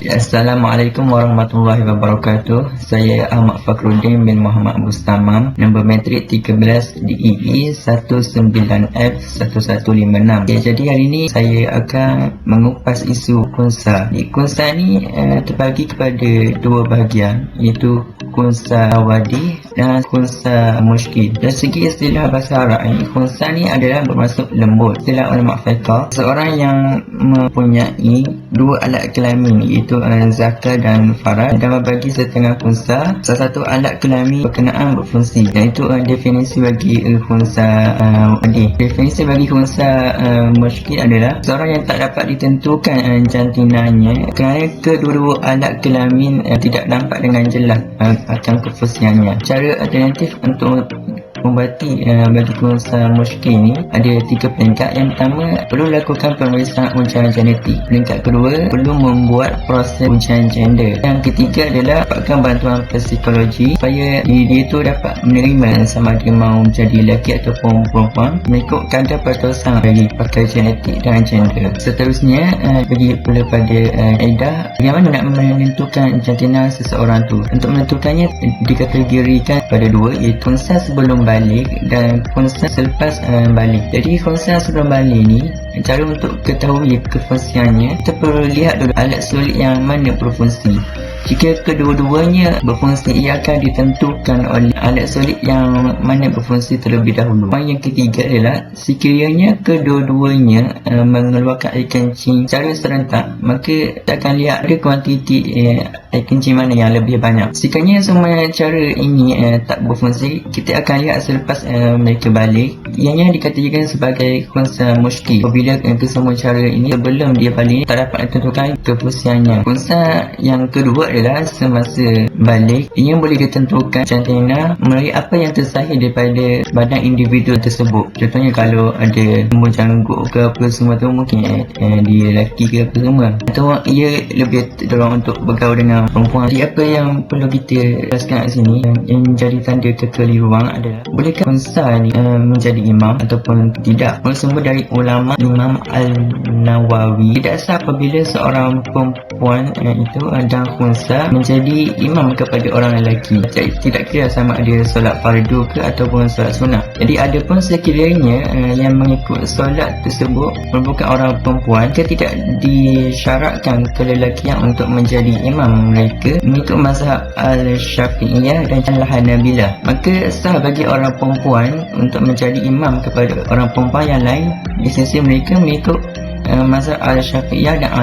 Assalamualaikum warahmatullahi wabarakatuh. Saya Ahmad Fakhruddin bin Muhammad Bustamam, nombor matrik 13 DEE 19F1156. Jadi hari ini saya akan mengupas isu khunsa. Khunsa ni terbagi kepada dua bahagian, iaitu khunsa wadi dan khunsa muskil. Dari segi istilah bahasa Arab ni, khunsa ni adalah bermaksud lembut. Istilah ulama fiqh, seorang yang mempunyai dua alat kelamin, iaitu zakar dan farad, dan membagi setengah khunsa salah satu alat kelamin berkenaan berfungsi, dan itu definisi bagi khunsa wadi. Definisi bagi khunsa muskil adalah seorang yang tak dapat ditentukan jantinanya kerana kedua-dua alat kelamin tidak nampak dengan jelas akan kefungsiannya. Cara alternatif untuk mengubati bagi khunsa muskil ni ada tiga peringkat. Yang pertama, perlu lakukan pemeriksaan ujian genetik. Peringkat kedua, perlu membuat proses ujian gender. Yang ketiga adalah dapatkan bantuan psikologi supaya dia tu dapat menerima sama ada mau jadi lelaki ataupun perempuan mengikut kadar pertusan bagi pakar genetik dan gender. Seterusnya, bagi pula pada iddah, bagaimana nak menentukan jantina seseorang tu. Untuk menentukannya dikategorikan pada dua, iaitu khunsa sebelum balik dan khunsa selepas balik. Jadi khunsa sebelum balik ni, cara untuk ketahui kefungsiannya, kita perlu lihat dulu alat solid yang mana berfungsi. Jika kedua-duanya berfungsi, ia akan ditentukan oleh alat solid yang mana berfungsi terlebih dahulu. Yang ketiga adalah sekiranya kedua-duanya mengeluarkan air kencing secara serentak, maka kita akan lihat ada kuantiti air kencing mana yang lebih banyak. Sekiranya semua cara ini tak berfungsi, kita akan lihat selepas mereka balik. Ianya dikategorikan sebagai khunsa muskil apabila kesemua cara ini sebelum dia balik tak dapat ditentukan kefungsiannya. Khunsa yang kedua adalah semasa balik, ia boleh ditentukan jantina melalui apa yang tersahih daripada badan individu tersebut. Contohnya kalau ada tumbuh janggut ke apa semua tu, mungkin dia lelaki ke apa semua, atau ia lebih terdorong untuk bergaul dengan perempuan. Jadi apa yang perlu kita jelaskan kat sini, yang menjadi tanda kekeliruan adalah bolehkah khunsa ni menjadi imam ataupun tidak. Semua dari ulama Imam Al-Nawawi, tidak sah apabila seorang perempuan itu dan khunsa menjadi imam kepada orang lelaki. Tidak kira sama ada solat fardu ke ataupun solat sunnah. Jadi ada pun sekiranya yang mengikut solat tersebut merupakan orang perempuan, ke tidak disyaratkan kelelakian untuk menjadi imam mereka mengikut mazhab Al-Syafi'iyah dan Al-Hanabilah. Maka sah bagi orang perempuan untuk menjadi imam kepada orang perempuan yang lain di sisi mereka mengikut mazhab Al-Syafi'iyah dan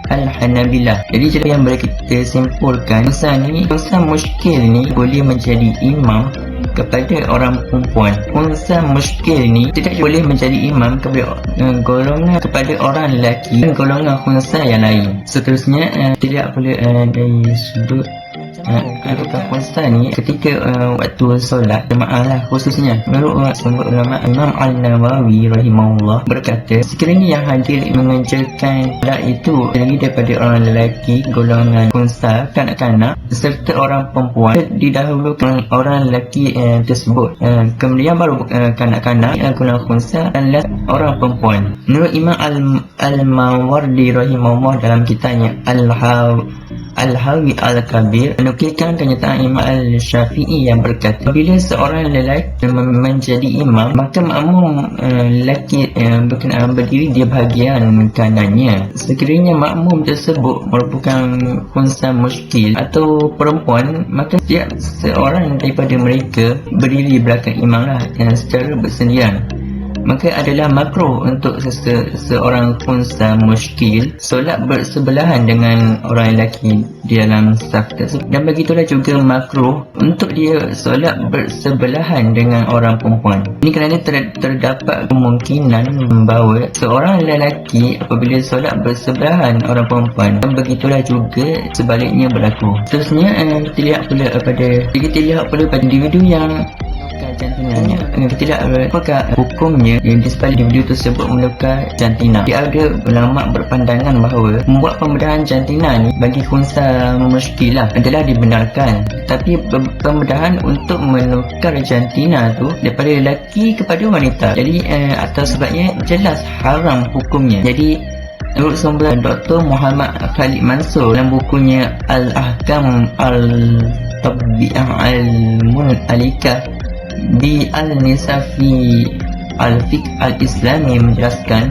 Al-Hanabilah. Jadi cara yang boleh kita simpulkan, khunsa muskil ni boleh menjadi imam kepada orang perempuan. Khunsa muskil ni tidak boleh menjadi imam kepada golongan kepada orang lelaki dan golongan khunsa yang lain. Seterusnya, tidak boleh dari sudut adakah khunsa ni ketika waktu solat jemaah lah khususnya. Menurut sumber ulama Imam Al-Nawawi rahimahullah berkata, sekiranya yang hadir mengerjakan solat itu lagi daripada orang lelaki golongan khunsa, kanak-kanak serta orang perempuan, didahulukan orang lelaki tersebut, kemudian baru kanak-kanak golongan khunsa dan orang perempuan. Menurut Imam Al-Mawardi rahimahullah dalam kitabnya Al-Hawi Al-Kabir menukilkan kenyataan Imam Al-Syafi'i yang berkata, bila seorang lelaki menjadi imam, maka makmum lelaki berkenaan berdiri di bahagian kanannya. Sekiranya makmum tersebut merupakan khunsa muskil atau perempuan, maka setiap seorang daripada mereka berdiri di belakang imam lah secara bersendirian. Maka adalah makruh untuk seorang khunsa muskil solat bersebelahan dengan orang lelaki di dalam saf tersebut, dan begitulah juga makruh untuk dia solat bersebelahan dengan orang perempuan. Ini kerana terdapat kemungkinan membawa seorang lelaki apabila solat bersebelahan orang perempuan, dan begitulah juga sebaliknya berlaku. Seterusnya, kita lihat pula pada individu yang jantinanya. Kita lihat apakah hukumnya yang di sebalik individu tersebut menukar jantina. Ada ulama berpandangan bahawa membuat pembedahan jantina ni bagi khunsa muskil adalah dibenarkan, tapi pembedahan untuk menukar jantina tu daripada lelaki kepada wanita, jadi atas sebabnya jelas haram hukumnya. Jadi Menurut sumber Dr. Muhammad Khalid Mansur dalam bukunya Al-Ahkam Al-Tabi'ah Al-Mun'alikah bi Al-Nisafi Al-Fiqh Al-Islami menjelaskan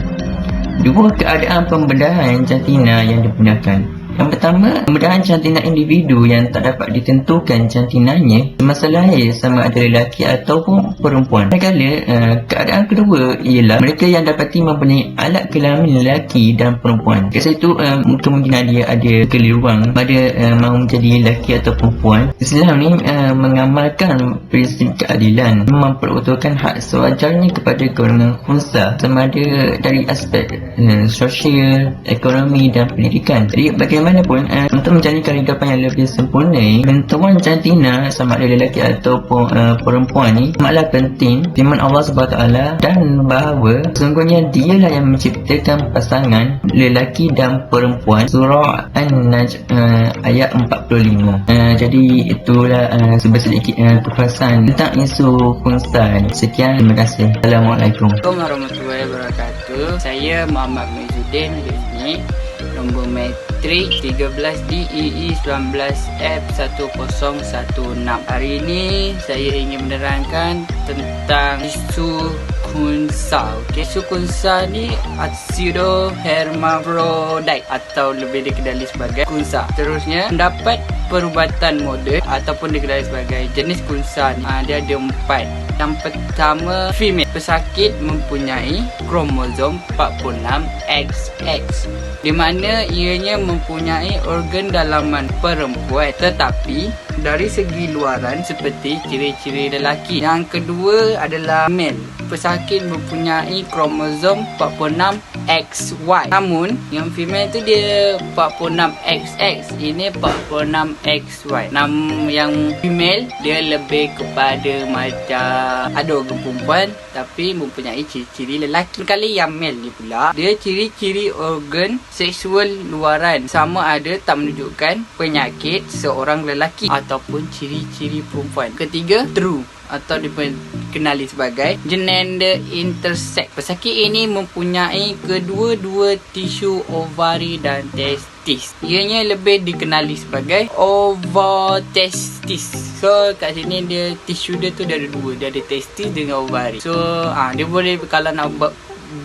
dua keadaan pembedahan jantina yang digunakan. Yang pertama, pembedahan jantina individu yang tak dapat ditentukan jantinanya semasa lahir sama ada lelaki ataupun perempuan. Manakala keadaan kedua ialah mereka yang dapati mempunyai alat kelamin lelaki dan perempuan. Kat situ kemungkinan dia ada keliruan pada mahu menjadi lelaki atau perempuan. Islam ni mengamalkan prinsip keadilan, memperuntukkan hak sewajarnya kepada golongan khunsa sama ada dari aspek sosial, ekonomi dan pendidikan. Jadi bagaimanapun untuk menjalinkan hidupan yang lebih sempurna, penentuan jantina sama ada lelaki ataupun perempuan ni amatlah penting firman Allah SWT, dan bahawa sesungguhnya dialah yang menciptakan pasangan lelaki dan perempuan. Surah An-Najm ayat 45. Jadi itulah sedikit kupasan tentang isu khunsa ni. Sekian, terima kasih. Assalamualaikum. Assalamualaikum warahmatullahi wabarakatuh. Saya Muhammad Maizuddin di sini. Nombor matrik 13 DEE 19F1016. Hari ini saya ingin menerangkan tentang isu khunsa. Isu khunsa ni pseudo-hermaphrodite atau lebih dikenali sebagai khunsa. Terusnya, mendapat perubatan moden ataupun dikenali sebagai jenis khunsa ni dia ada 4. Yang pertama, female, pesakit mempunyai kromosom 46XX, di mana ianya mempunyai organ dalaman perempuan tetapi dari segi luaran seperti ciri-ciri lelaki. Yang kedua adalah male, pesakit mempunyai kromosom 46XY, namun yang female tu dia 46XX, ini 46XY. Namun yang female dia lebih kepada macam ada organ perempuan tapi mempunyai ciri-ciri lelaki. Kali yang male ni pula, dia ciri-ciri organ seksual luaran sama ada tak menunjukkan penyakit seorang lelaki ataupun ciri-ciri perempuan. Ketiga, true atau dikenali sebagai gender intersex. Pesakit ini mempunyai kedua-dua tisu ovari dan testis. Ianya lebih dikenali sebagai ovotestis. So kat sini dia tisu dia tu dia ada dua, dia ada testis dengan ovari. So dia boleh kalau nak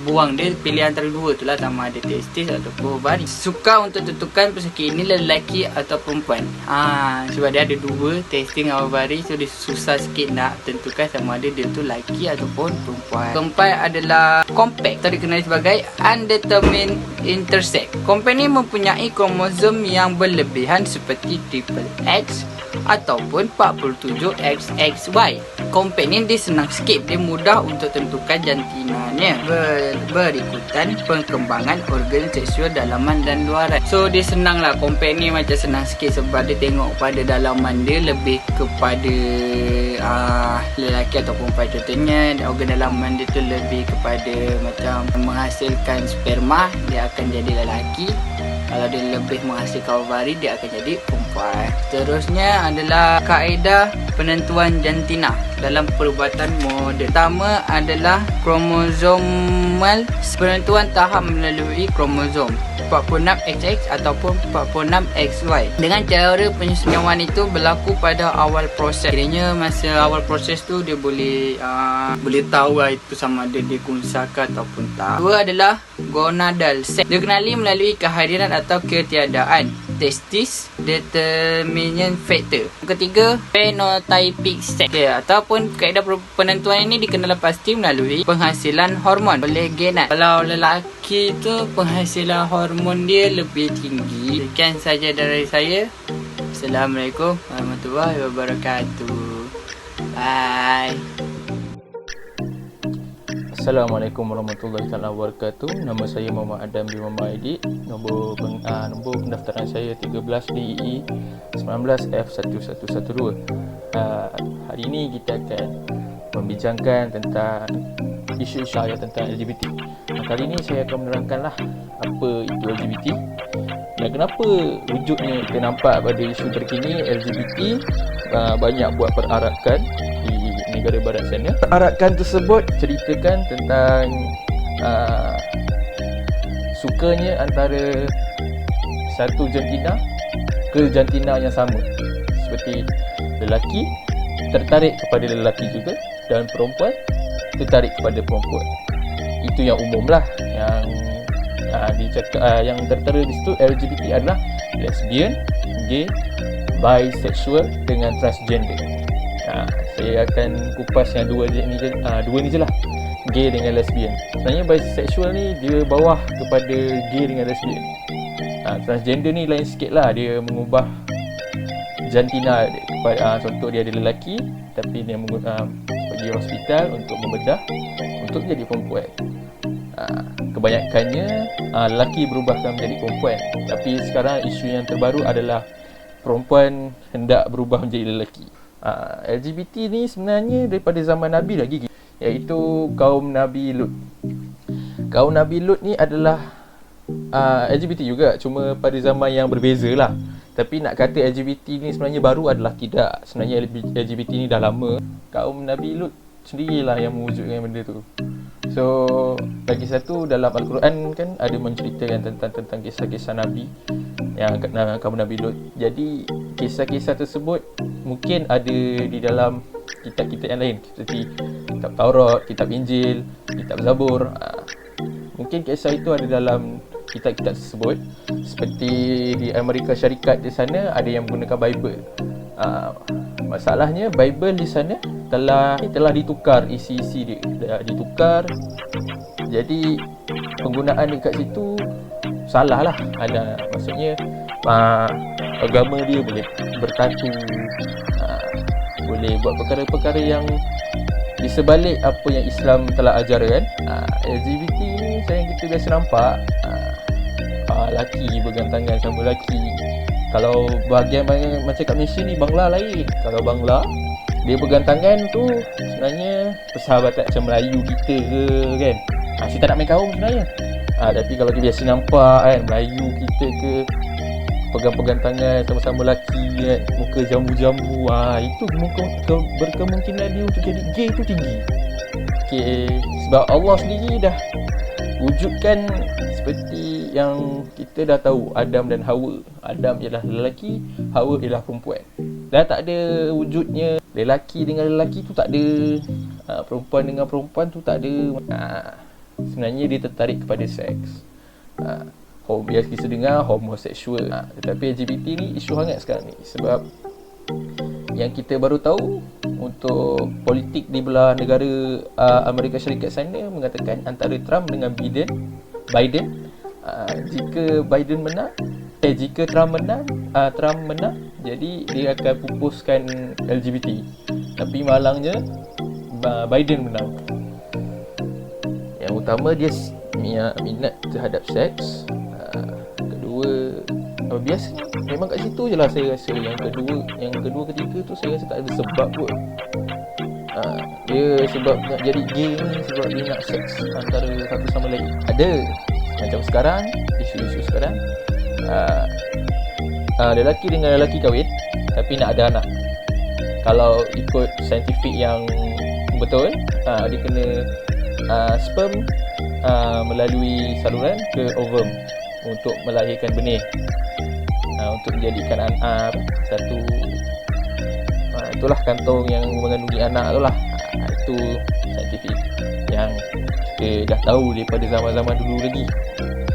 buang dia pilih antara dua tu lah, sama ada testis ataupun ovari. Sukar untuk tentukan pesakit ini lelaki atau perempuan. Sebab dia ada dua, testis dengan ovari, so dia susah sikit nak tentukan sama ada dia tu lelaki ataupun perempuan. Keempat adalah compact atau dikenali sebagai undetermined intersex. Compact ni mempunyai kromosom yang berlebihan seperti triple X ataupun 47XXY. Compact ni dia senang sikit, dia mudah untuk tentukan jantinanya berikutan perkembangan organ seksual dalaman dan luaran. So dia senang lah, compact ni macam senang sikit sebab dia tengok pada dalaman dia lebih kepada lelaki atau perempuan. Contohnya organ dalaman dia tu lebih kepada macam menghasilkan sperma, dia akan jadi lelaki. Kalau dia lebih menghasilkan ovari, dia akan jadi perempuan. Terusnya adalah kaedah penentuan jantina dalam perubatan moden. Pertama adalah kromosomal. Penentuan tahap melalui kromosom 46XX ataupun 46XY. Dengan cara penyesuaian itu berlaku pada awal proses. Kiranya masa awal proses tu dia boleh tahu lah itu sama ada dia khunsa ke ataupun tak. Dua adalah gonadal sex. Dikenali melalui kehadiran atau ketiadaan testis determinant factor. Ketiga, phenotypic sex. Ataupun kaedah penentuan ini dikenal pasti melalui penghasilan hormon oleh genat. Kalau lelaki tu penghasilan hormon dia lebih tinggi. Sekian saja dari saya. Assalamualaikum warahmatullahi wabarakatuh. Bye. Assalamualaikum warahmatullahi wabarakatuh. Nama saya Muhammad Adam bin Muhammad Aidi. Nombor pendaftaran saya 13 DEE 19F1112. Hari ini kita akan membincangkan tentang isu saya tentang LGBT. Kali ini saya akan menerangkanlah apa itu LGBT dan kenapa wujudnya kita nampak pada isu terkini LGBT banyak buat perarakan di negara barat sana. Perarakan tersebut ceritakan tentang sukanya antara satu jantina ke jantina yang sama. Seperti lelaki tertarik kepada lelaki juga, dan perempuan tertarik kepada perempuan. Itu yang umum lah. Yang tertera di situ LGBT adalah lesbian, gay, bisexual dengan transgender. Saya akan kupas yang dua ni je lah, gay dengan lesbian. Sebenarnya bisexual ni dia bawah kepada gay dengan lesbian. Transgender ni lain sikit lah, dia mengubah jantina kepada, contoh dia ada lelaki tapi dia pergi hospital untuk membedah untuk jadi perempuan. Kebanyakannya lelaki berubahkan menjadi perempuan, tapi sekarang isu yang terbaru adalah perempuan hendak berubah menjadi lelaki. LGBT ni sebenarnya daripada zaman Nabi lagi, iaitu kaum Nabi Lut. Kaum Nabi Lut ni adalah LGBT juga, cuma pada zaman yang berbeza lah. Tapi nak kata LGBT ni sebenarnya baru adalah tidak. Sebenarnya LGBT ni dah lama. Kaum Nabi Lut sendirilah yang mewujudkan benda tu. So, lagi satu, dalam Al-Quran kan ada menceritakan tentang kisah-kisah Nabi yang kaum Nabi Lut. Jadi, kisah-kisah tersebut mungkin ada di dalam kitab-kitab yang lain, seperti kitab Taurat, kitab Injil, kitab Zabur. Mungkin kisah itu ada dalam kitab-kitab tersebut. Seperti di Amerika Syarikat di sana ada yang menggunakan Bible. Masalahnya Bible di sana telah ditukar, isi-isi dia dah ditukar. Jadi penggunaan dekat situ salah lah. Maksudnya agama dia boleh bertatu, boleh buat perkara-perkara yang di sebalik apa yang Islam telah ajarkan. LGBT ni kita biasa nampak lelaki pegang tangan sama lelaki. Kalau bahagian macam kat Malaysia ni, Bangla lain. Kalau Bangla, dia pegang tangan tu sebenarnya persahabatan macam Melayu kita ke kan. Saya tak nak main kaum sebenarnya. Tapi kalau kita biasa nampak kan, Melayu kita ke pegang-pegang tangan sama-sama lelaki kan, muka jambu-jambu, itu berkemungkinan dia untuk jadi gay tu tinggi. Sebab Allah sendiri dah wujudkan seperti yang kita dah tahu, Adam dan Hawa. Adam ialah lelaki, Hawa ialah perempuan. Dah tak ada wujudnya lelaki dengan lelaki tu, tak ada. Perempuan dengan perempuan tu tak ada. Sebenarnya dia tertarik kepada seks. Biasa kita dengar homoseksual. Tetapi LGBT ni isu hangat sekarang ni. Sebab yang kita baru tahu, untuk politik di belah negara Amerika Syarikat sana mengatakan antara Trump dengan Biden, jika Trump menang, jadi dia akan pupuskan LGBT. Tapi malangnya Biden menang. Yang utama dia minat terhadap seks. Kedua, biasanya memang kat situ je lah saya rasa. Yang kedua ketiga tu saya rasa tak ada sebab pun. Dia sebab nak jadi gay ni sebab dia nak seks antara satu sama lain. Ada macam sekarang, isu-isu sekarang, lelaki dengan lelaki kahwin tapi nak ada anak. Kalau ikut saintifik yang betul, dia kena sperm melalui saluran ke ovum untuk melahirkan benih, untuk menjadikan satu itulah kantong yang mengandungi anak tu lah. Itu saintifik yang kita dah tahu daripada zaman-zaman dulu lagi.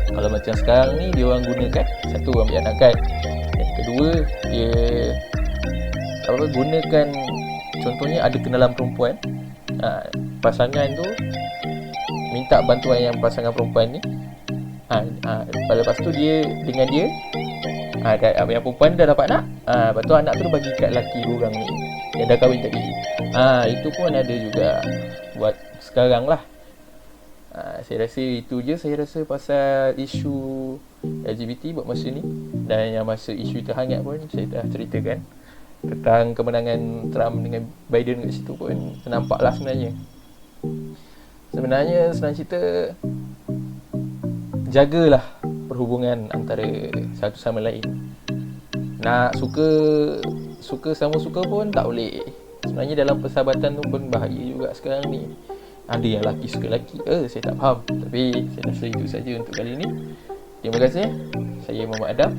Kalau macam sekarang ni, dia orang gunakan satu, ambil anak kan. Yang kedua, dia gunakan, contohnya ada kenalan perempuan, pasangan tu minta bantuan yang pasangan perempuan ni, lepas tu dia dengan dia, yang perempuan dah dapat anak, lepas tu anak tu bagi kat lelaki orang ni yang dah kahwin tadi. Itu pun ada juga buat sekarang lah. Saya rasa itu je saya rasa pasal isu LGBT buat masa ni. Dan yang masa isu terhangat pun saya dah ceritakan tentang kemenangan Trump dengan Biden kat situ pun nampak lah sebenarnya. Senang cerita, jagalah perhubungan antara satu sama lain. Nak suka sama suka pun tak boleh. Sebenarnya dalam persahabatan tu pun bahaya juga sekarang ni. Ada yang lelaki suka lelaki, saya tak faham. Tapi saya rasa itu saja untuk kali ni. Terima kasih. Saya Muhammad Adam.